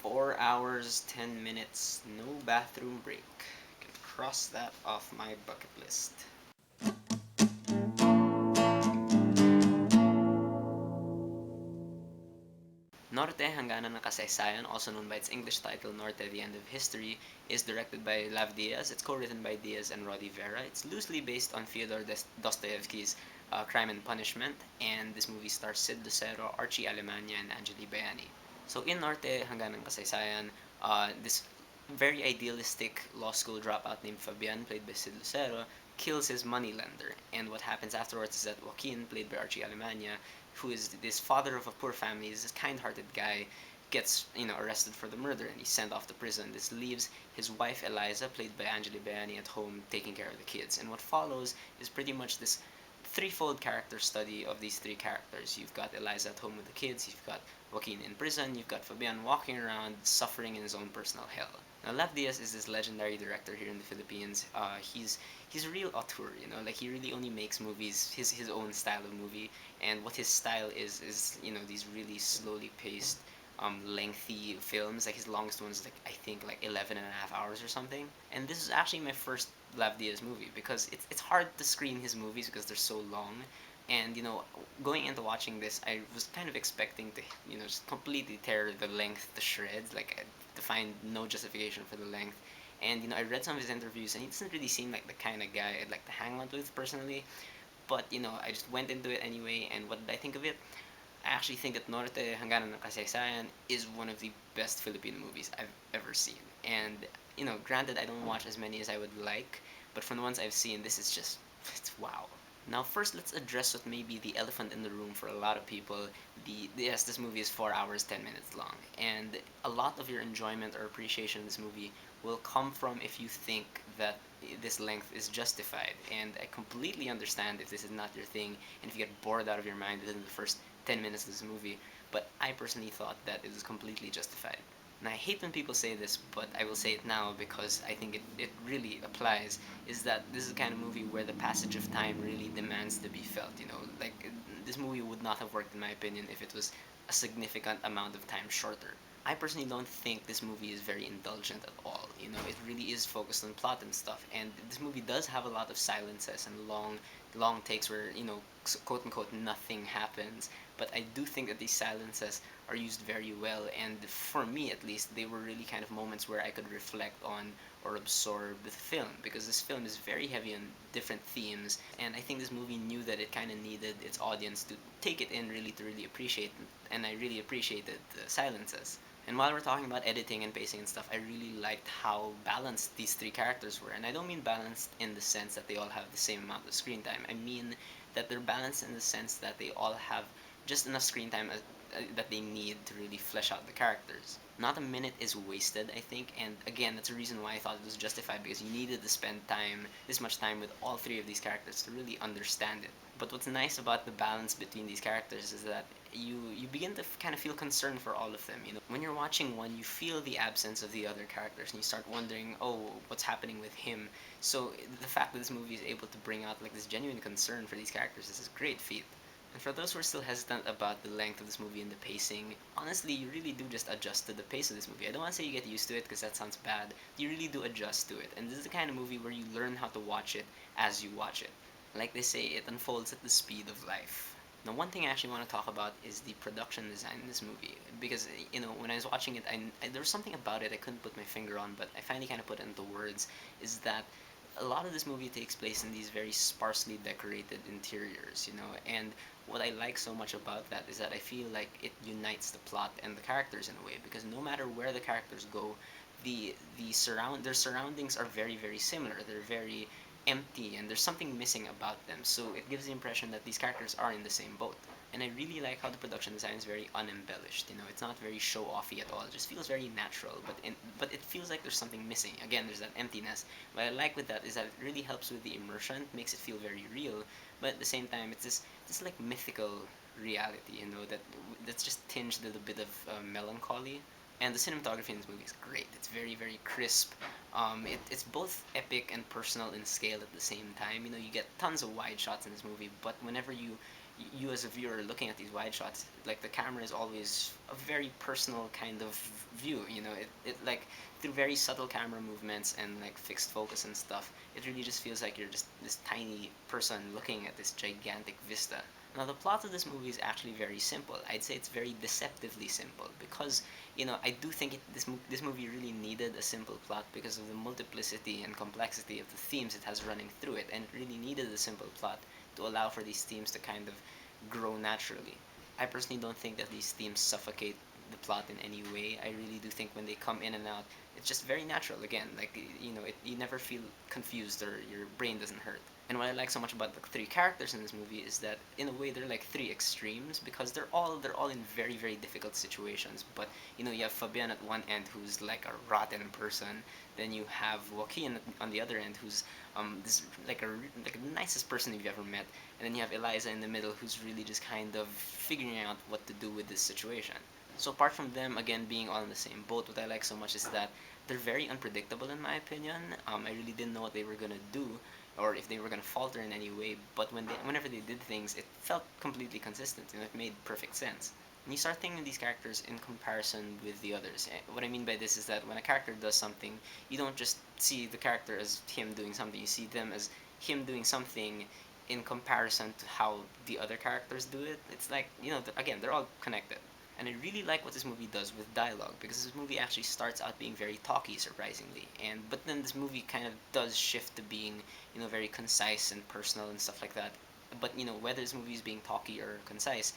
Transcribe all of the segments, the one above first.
4 hours, 10 minutes, no bathroom break. Can cross that off my bucket list. Norte, Hangganan ng Kasaysayan, also known by its English title Norte, The End of History, is directed by Lav Diaz. It's co-written by Diaz and Rodi Vera. It's loosely based on Fyodor Dostoevsky's Crime and Punishment, and this movie stars Sid Lucero, Archie Alemania, and Angeli Bayani. So in Norte, Hangganan ng Kasaysayan, this very idealistic law school dropout named Fabian, played by Sid Lucero, kills his moneylender. And what happens afterwards is that Joaquin, played by Archie Alemania, who is this father of a poor family, is this kind-hearted guy, gets arrested for the murder and he's sent off to prison. This leaves his wife Eliza, played by Angeli Bayani, at home taking care of the kids. And what follows is pretty much this threefold character study of these three characters. You've got Eliza at home with the kids, you've got Joaquin in prison, you've got Fabian walking around suffering in his own personal hell. Now, Lev Diaz is this legendary director here in the Philippines. He's a real auteur, like he really only makes movies his own style of movie, and what his style is these really slowly paced, lengthy films. Like his longest one is like I think like 11 and a half hours or something. And this is actually my first Lav Diaz movie because it's hard to screen his movies because they're so long. And going into watching this, I was kind of expecting to just completely tear the length to shreds, like to find no justification for the length. And I read some of his interviews, and he doesn't really seem like the kind of guy I'd like to hang out with personally. But I just went into it anyway. And what did I think of it? I actually think that Norte, Hangganan ng Kasaysayan is one of the best Filipino movies I've ever seen. And granted, I don't watch as many as I would like, but from the ones I've seen, this is just it's wow. Now, first, let's address what may be the elephant in the room for a lot of people. Yes, this movie is 4 hours 10 minutes long, and a lot of your enjoyment or appreciation of this movie will come from if you think that this length is justified. And I completely understand if this is not your thing, and if you get bored out of your mind within the first 10 minutes of this movie. But I personally thought that it was completely justified. And I hate when people say this, but I will say it now because I think it really applies, is that this is the kind of movie where the passage of time really demands to be felt. Like this movie would not have worked, in my opinion, if it was a significant amount of time shorter. I personally don't think this movie is very indulgent at all. It really is focused on plot and stuff, and this movie does have a lot of silences and long takes where quote unquote nothing happens. But I do think that these silences are used very well, and for me at least, they were really kind of moments where I could reflect on or absorb the film, because this film is very heavy on different themes, and I think this movie knew that it kind of needed its audience to take it in really to really appreciate it, and I really appreciated the silences. And while we're talking about editing and pacing and stuff, I really liked how balanced these three characters were. And I don't mean balanced in the sense that they all have the same amount of screen time. I mean that they're balanced in the sense that they all have just enough screen time that they need to really flesh out the characters. Not a minute is wasted, I think, and again, that's a reason why I thought it was justified, because you needed to spend this much time with all three of these characters to really understand it. But what's nice about the balance between these characters is that you begin to kind of feel concern for all of them. When you're watching one, you feel the absence of the other characters, and you start wondering, oh, what's happening with him? So the fact that this movie is able to bring out like this genuine concern for these characters is a great feat. And for those who are still hesitant about the length of this movie and the pacing, honestly, you really do just adjust to the pace of this movie. I don't want to say you get used to it because that sounds bad. You really do adjust to it. And this is the kind of movie where you learn how to watch it as you watch it. Like they say, it unfolds at the speed of life. Now, one thing I actually want to talk about is the production design in this movie. Because, when I was watching it, there was something about it I couldn't put my finger on, but I finally kind of put it into words, is that a lot of this movie takes place in these very sparsely decorated interiors, and what I like so much about that is that I feel like it unites the plot and the characters in a way, because no matter where the characters go, their surroundings are very very similar. They're very empty, and there's something missing about them. So it gives the impression that these characters are in the same boat. And I really like how the production design is very unembellished. It's not very show offy at all. It just feels very natural, but it feels like there's something missing. Again, there's that emptiness. What I like with that is that it really helps with the immersion, makes it feel very real. But at the same time, it's this like mythical reality, that's just tinged with a bit of melancholy. And the cinematography in this movie is great. It's very, very crisp. It's both epic and personal in scale at the same time. You get tons of wide shots in this movie, but whenever you as a viewer looking at these wide shots, like the camera is always a very personal kind of view. It like through very subtle camera movements and like fixed focus and stuff, it really just feels like you're just this tiny person looking at this gigantic vista. Now, the plot of this movie is actually very simple. I'd say it's very deceptively simple because, I do think this movie really needed a simple plot because of the multiplicity and complexity of the themes it has running through it, and it really needed a simple plot to allow for these themes to kind of grow naturally. I personally don't think that these themes suffocate the plot in any way. I really do think when they come in and out, it's just very natural. Again, like you never feel confused or your brain doesn't hurt. And what I like so much about the three characters in this movie is that in a way they're like three extremes because they're all in very very difficult situations. But you have Fabian at one end who's like a rotten person. Then you have Joaquin on the other end who's this like the nicest person you've ever met. And then you have Eliza in the middle who's really just kind of figuring out what to do with this situation. So apart from them again being all in the same boat, what I like so much is that they're very unpredictable in my opinion. I really didn't know what they were gonna do or if they were gonna falter in any way. But whenever they did things, it felt completely consistent. It made perfect sense. And you start thinking of these characters in comparison with the others. What I mean by this is that when a character does something, you don't just see the character as him doing something. You see them as him doing something in comparison to how the other characters do it. It's like again, they're all connected. And I really like what this movie does with dialogue because this movie actually starts out being very talky, surprisingly, and but then this movie kind of does shift to being very concise and personal and stuff like that. But whether this movie is being talky or concise,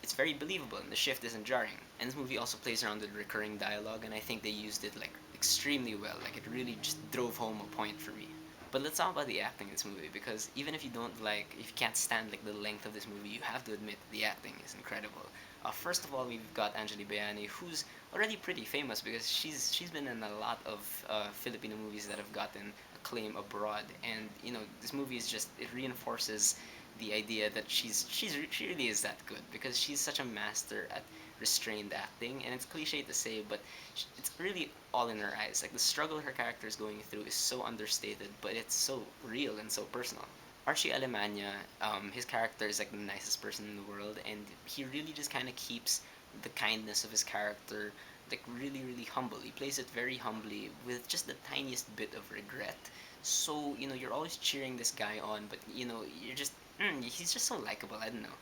it's very believable, and the shift isn't jarring. And this movie also plays around with recurring dialogue, and I think they used it like extremely well. Like it really just drove home a point for me. But let's talk about the acting in this movie because even if you can't stand like the length of this movie, you have to admit the acting is incredible. First of all, we've got Angeli Bayani, who's already pretty famous because she's been in a lot of Filipino movies that have gotten acclaim abroad, and this movie is just it reinforces the idea that she really is that good because she's such a master at restrained acting, and it's cliche to say, but it's really all in her eyes. Like the struggle her character is going through is so understated, but it's so real and so personal. Archie Alemania, his character is like the nicest person in the world, and he really just kind of keeps the kindness of his character like really, really humble. He plays it very humbly with just the tiniest bit of regret. So you're always cheering this guy on, but you're just he's just so likable. I don't know.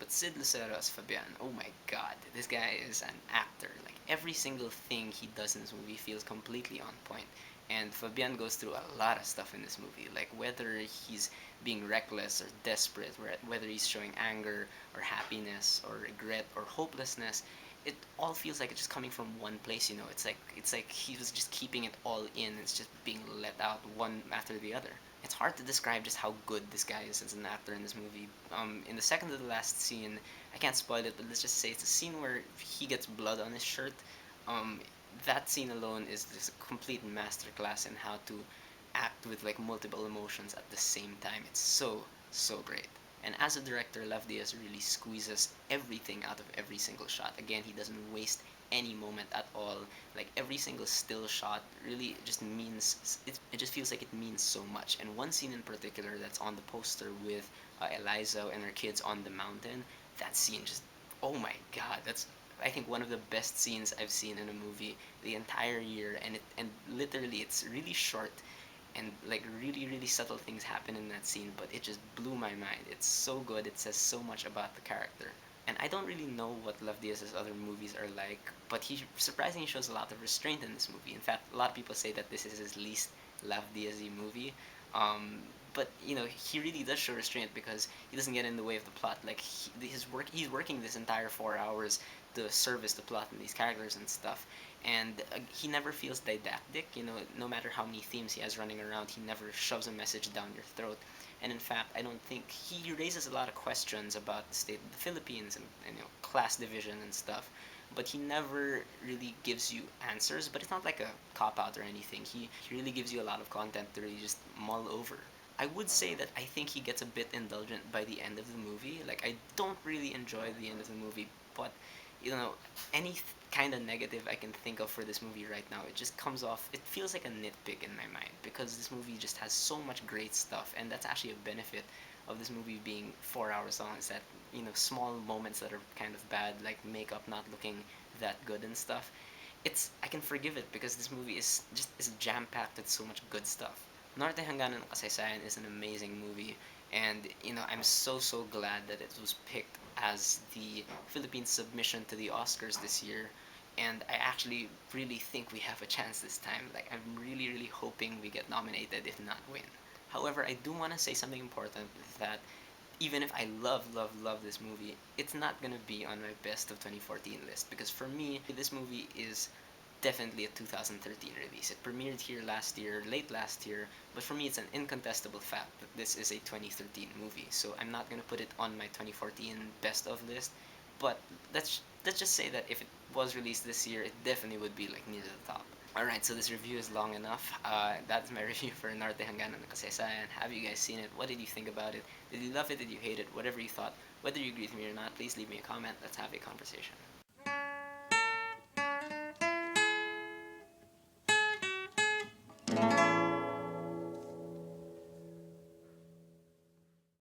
But Sid Lucero as Fabian, oh my god, this guy is an actor. Like every single thing he does in this movie feels completely on point. And Fabian goes through a lot of stuff in this movie, like whether he's being reckless or desperate, whether he's showing anger or happiness or regret or hopelessness. It all feels like it's just coming from one place. It's like he was just keeping it all in. It's just being let out one after the other. It's hard to describe just how good this guy is as an actor in this movie. In the second to the last scene, I can't spoil it, but let's just say it's a scene where he gets blood on his shirt. Um, that scene alone is just a complete masterclass in how to act with like multiple emotions at the same time. It's so great. And as a director, Lev Diaz really squeezes everything out of every single shot. Again, he doesn't waste any moment at all. Like every single still shot really just means it just feels like it means so much. And one scene in particular that's on the poster with Eliza and her kids on the mountain, that scene just oh my god, that's I think one of the best scenes I've seen in a movie the entire year, and literally it's really short and like really really subtle things happen in that scene, but it just blew my mind. It's so good. It says so much about the character. And I don't really know what Love Diaz's other movies are like, but he surprisingly shows a lot of restraint in this movie. In fact, a lot of people say that this is his least Love Diaz movie. But he really does show restraint because he doesn't get in the way of the plot. Like he's working this entire 4 hours to service the plot and these characters and stuff, and he never feels didactic. No matter how many themes he has running around, he never shoves a message down your throat. And in fact, I don't think he raises a lot of questions about the state of the Philippines and class division and stuff, but he never really gives you answers. But it's not like a cop out or anything. He really gives you a lot of content to really just mull over. I would say that I think he gets a bit indulgent by the end of the movie. Like I don't really enjoy the end of the movie, but any kind of negative I can think of for this movie right now, it just comes off. It feels like a nitpick in my mind because this movie just has so much great stuff, and that's actually a benefit of this movie being 4 hours long. Is that small moments that are kind of bad, like makeup not looking that good and stuff. I can forgive it because this movie is jam packed with so much good stuff. Norte Hangganan Kasaysayan is an amazing movie, and I'm so glad that it was picked as the Philippine submission to the Oscars this year. And I actually really think we have a chance this time. Like, I'm really hoping we get nominated, if not win. However, I do want to say something important, that even if I love this movie, it's not gonna be on my best of 2014 list, because for me, this movie is definitely a 2013 release. It premiered here last year, late last year, but for me, it's an incontestable fact that this is a 2013 movie. So I'm not gonna put it on my 2014 best of list, but let's just say that if it was released this year, it definitely would be like near the top. Alright, so this review is long enough. That's my review for Norte Hangganan ng Kasaysayan. Have you guys seen it? What did you think about it? Did you love it? Did you hate it? Whatever you thought. Whether you agree with me or not, please leave me a comment. Let's have a conversation.